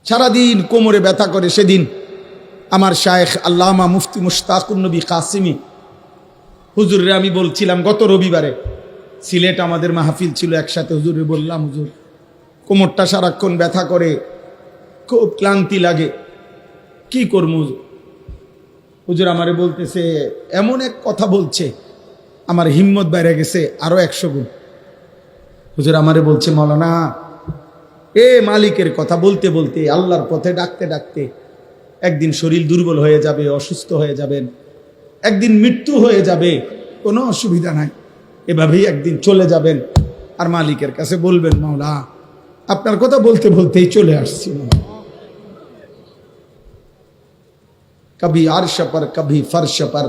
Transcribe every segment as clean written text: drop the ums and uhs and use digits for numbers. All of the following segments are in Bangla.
সারাদিন কোমরে ব্যথা করে। সেদিন আমার শায়েখ আল্লামা মুফতি মুশতাকুন নবী কাসিমি হুজুরে আমি বলছিলাম, গত রবিবারে সিলেট আমাদের মাহফিল ছিল একসাথে, হুজুরে বললাম, হুজুর কোমরটা সারাক্ষণ ব্যথা করে, খুব ক্লান্তি লাগে, কি করবো হুজুর? হুজুর আমারে বলতেছে, এমন এক কথা বলছে আমার হিম্মত বাইরে গেছে আরো 100 গুণ। হুজুর আমারে বলছে, মাওলানা মালিকের কথা বলতে বলতে, আল্লাহর পথে ডাকতে ডাকতে একদিন শরীর দুর্বল হয়ে যাবে, অসুস্থ হয়ে যাবেন, একদিন মৃত্যু হয়ে যাবে, কোনো অসুবিধা নাই, এভাবেই একদিন চলে যাবেন, আর মালিকের কাছে বলবেন, মাওলা আপনার কথা বলতে বলতেই চলে আসছি। কभी अर्श पर कभी फर्श पर,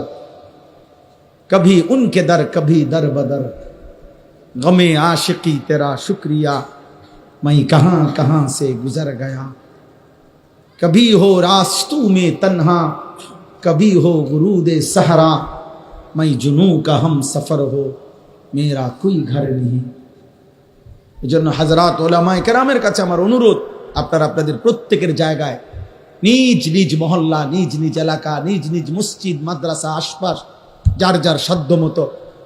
कभी उनके दर कभी दर बदर, गमे आशिकी तेरा शुक्रिया मैं कहां कहां से गुजर गया, कभी हो रास्तों में तन्हा कभी हो गुरूदे सहरा, मैं जुनू का हम सफर हो मेरा कोई घर नहीं। এজন্য হযরত উলামায়ে কেরামের কাছে আমার অনুরোধ, আপনারা আপনাদের প্রত্যেকের জায়গায় নিজ নিজ মহল্লা, নিজ নিজ এলাকা, নিজ নিজ মসজিদ মাদ্রাসা আশপাশ যার যার সাধ্য মতো,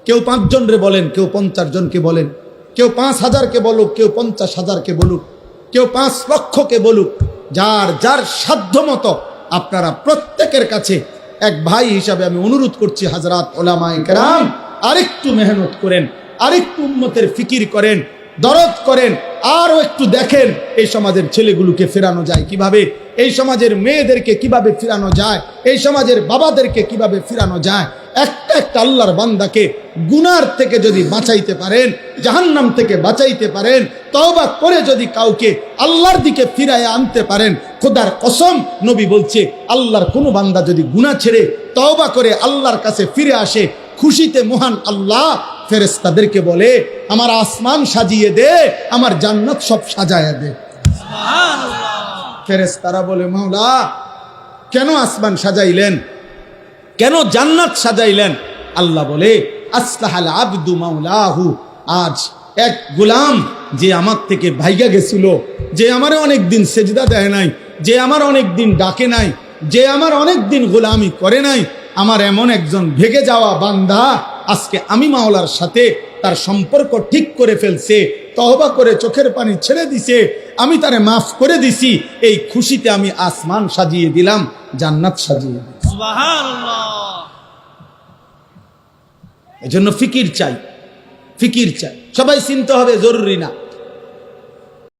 কেউ 5 জনরে বলেন, কেউ 50 জনকে বলেন, কেউ 5000কে বলুক, কেউ 50,000কে বলুক, কেউ 5 লক্ষকে বলুক, যার যার সাধ্য মতো আপনারা প্রত্যেকের কাছে এক ভাই হিসাবে আমি অনুরোধ করছি, হযরত উলামায়ে কেরাম আরেকটু মেহনত করেন, আরেকটু উম্মতের ফিকির করেন, দরদ করেন, আরও একটু দেখেন এই সমাজের ছেলেগুলোকে ফেরানো যায় কিভাবে, এই সমাজের মেয়েদেরকে কিভাবে ফিরানো যায়, এই সমাজের বাবাদেরকে কিভাবে ফিরানো যায়। একটা একটা আল্লাহর বান্দাকে গুনার থেকে যদি বাঁচাইতে পারেন, জাহান্নাম থেকে বাঁচাইতে পারেন, তওবা করে যদি কাউকে আল্লাহর দিকে ফিরায় আনতে পারেন, খোদার কসম নবী বলছে, আল্লাহর কোনো বান্দা যদি গুনাহ ছেড়ে তওবা করে আল্লাহর কাছে ফিরে আসে, খুশিতে মহান আল্লাহ ফেরেশতাদেরকে বলে, আমার আসমান সাজিয়ে দে, আমার জান্নাত সব সাজায়া দে। সুবহানাল্লাহ। ফেরেশতারা বলে, মাওলা কেন আসমান সাজাইলেন, কেন জান্নাত সাজাইলেন? আল্লাহ বলে, আসলাহাল আবদু মাওলাহু, আজ এক গোলাম যে আমার থেকে ভাইগা গেছিল, যে আমারে অনেক দিন সেজদা দেয় নাই, যে আমার অনেক দিন ডাকে নাই, যে আমার অনেক দিন গোলামি করে নাই, আমার এমন একজন ভেগে যাওয়া বান্দা আজকে আমি মাওলার সাথে তার সম্পর্ক ঠিক করে ফেলছে, তওবা করে চোখের পানি ছেড়ে দিছে, আমি তারে মাফ করে দিছি, এই খুশিতে আমি আসমান সাজিয়ে দিলাম, জান্নাত সাজিয়ে দিলাম। সুবহানাল্লাহ। এজন্য ফিকির চাই, ফিকির চাই, সবাই চিনতে হবে জরুরি না।